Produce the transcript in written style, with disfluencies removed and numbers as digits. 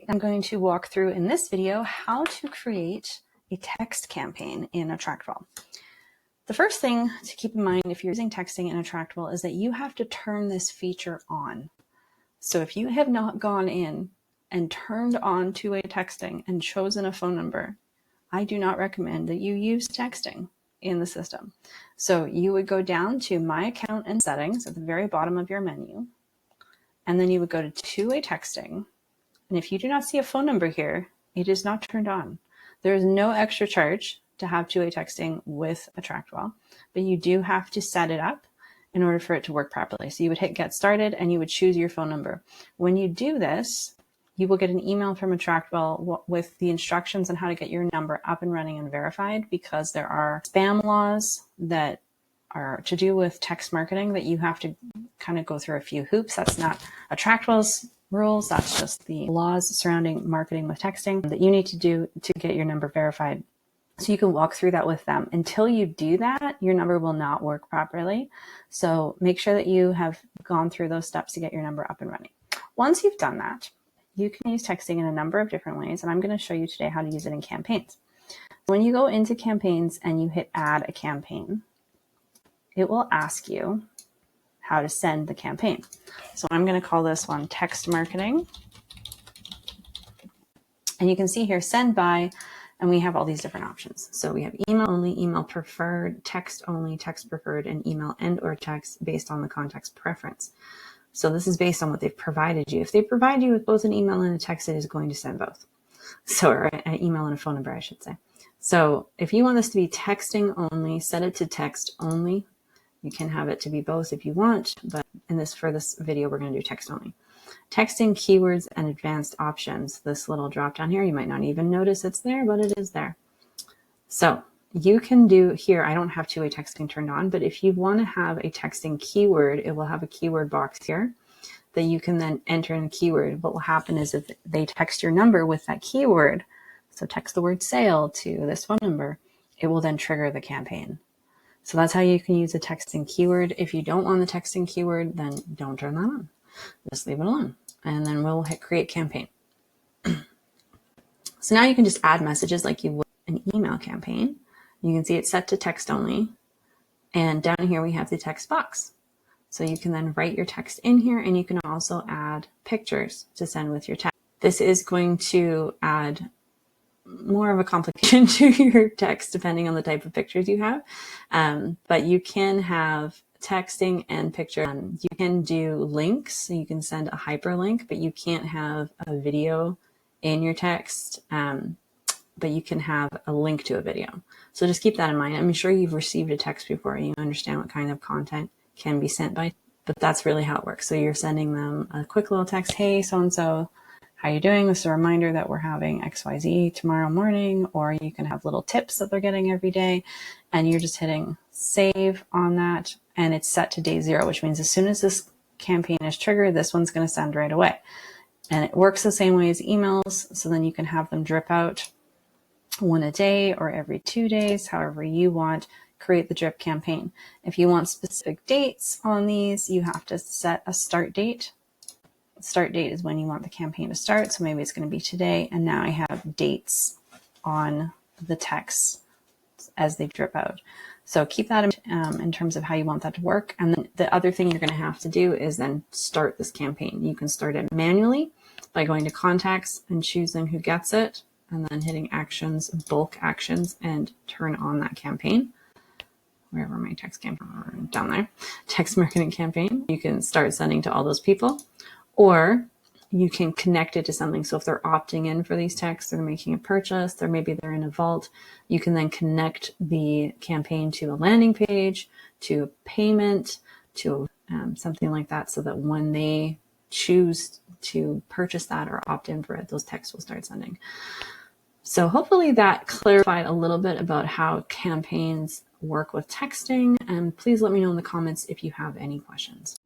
I'm going to walk through in this video how to create a text campaign in AttractWell. The first thing to keep in mind if you're using texting in AttractWell is that you have to turn this feature on. So if you have not gone in and turned on two-way texting and chosen a phone number, I do not recommend that you use texting in the system. So you would go down to My Account and Settings at the very bottom of your menu, and then you would go to two-way texting. And if you do not see a phone number here, it is not turned on. There is no extra charge to have two-way texting with AttractWell, but you do have to set it up in order for it to work properly. So you would hit Get Started and you would choose your phone number. When you do this, you will get an email from AttractWell with the instructions on how to get your number up and running and verified, because there are spam laws that are to do with text marketing that you have to kind of go through a few hoops. That's not AttractWell's rules. That's just the laws surrounding marketing with texting that you need to do to get your number verified. So you can walk through that with them. Until you do that, your number will not work properly. So make sure that you have gone through those steps to get your number up and running. Once you've done that, you can use texting in a number of different ways, and I'm going to show you today how to use it in campaigns. When you go into campaigns and you hit Add a Campaign, it will ask you how to send the campaign. So I'm going to call this one Text Marketing. And you can see here, Send By, and we have all these different options. So we have email only, email preferred, text only, text preferred, and email and or text based on the context preference. So this is based on what they've provided you. If they provide you with both an email and a text, it is going to send both. So, or an email and a phone number, I should say. So if you want this to be texting only, set it to text only. You can have it to be both if you want, but for this video, we're going to do text only. Texting keywords and advanced options. This little drop down here, you might not even notice it's there, but it is there. So you can do here, I don't have two-way texting turned on, but if you want to have a texting keyword, it will have a keyword box here that you can then enter in a keyword. What will happen is if they text your number with that keyword, so text the word sale to this phone number, it will then trigger the campaign. So that's how you can use a texting keyword. If you don't want the texting keyword, then don't turn that on. Just leave it alone. And then we'll hit Create Campaign. So now you can just add messages like you would an email campaign. You can see it's set to text only. And down here we have the text box. So you can then write your text in here, and you can also add pictures to send with your text. This is going to add more of a complication to your text depending on the type of pictures you have. But you can have texting and picture. You can do links, so you can send a hyperlink, but you can't have a video in your text. But you can have a link to a video. So just keep that in mind. I'm sure you've received a text before and you understand what kind of content can be sent by, but that's really how it works. So you're sending them a quick little text, hey, so-and-so, how you doing? This is a reminder that we're having XYZ tomorrow morning, or you can have little tips that they're getting every day, and you're just hitting save on that, and it's set to day 0, which means as soon as this campaign is triggered, this one's going to send right away. And it works the same way as emails, so then you can have them drip out one a day or every 2 days, however you want. Create the drip campaign. If you want specific dates on these, you have to set a start date. Start date is when you want the campaign to start. So maybe it's going to be today. And now I have dates on the texts as they drip out. So keep that in terms of how you want that to work. And then the other thing you're going to have to do is then start this campaign. You can start it manually by going to contacts and choosing who gets it, and then hitting actions, bulk actions, and turn on that campaign. Wherever my text campaign, down there, text marketing campaign, you can start sending to all those people, or you can connect it to something. So if they're opting in for these texts, they're making a purchase, or maybe they're in a vault, you can then connect the campaign to a landing page, to a payment, to something like that, so that when they choose to purchase that or opt in for it, those texts will start sending. So hopefully that clarified a little bit about how campaigns work with texting, and please let me know in the comments if you have any questions.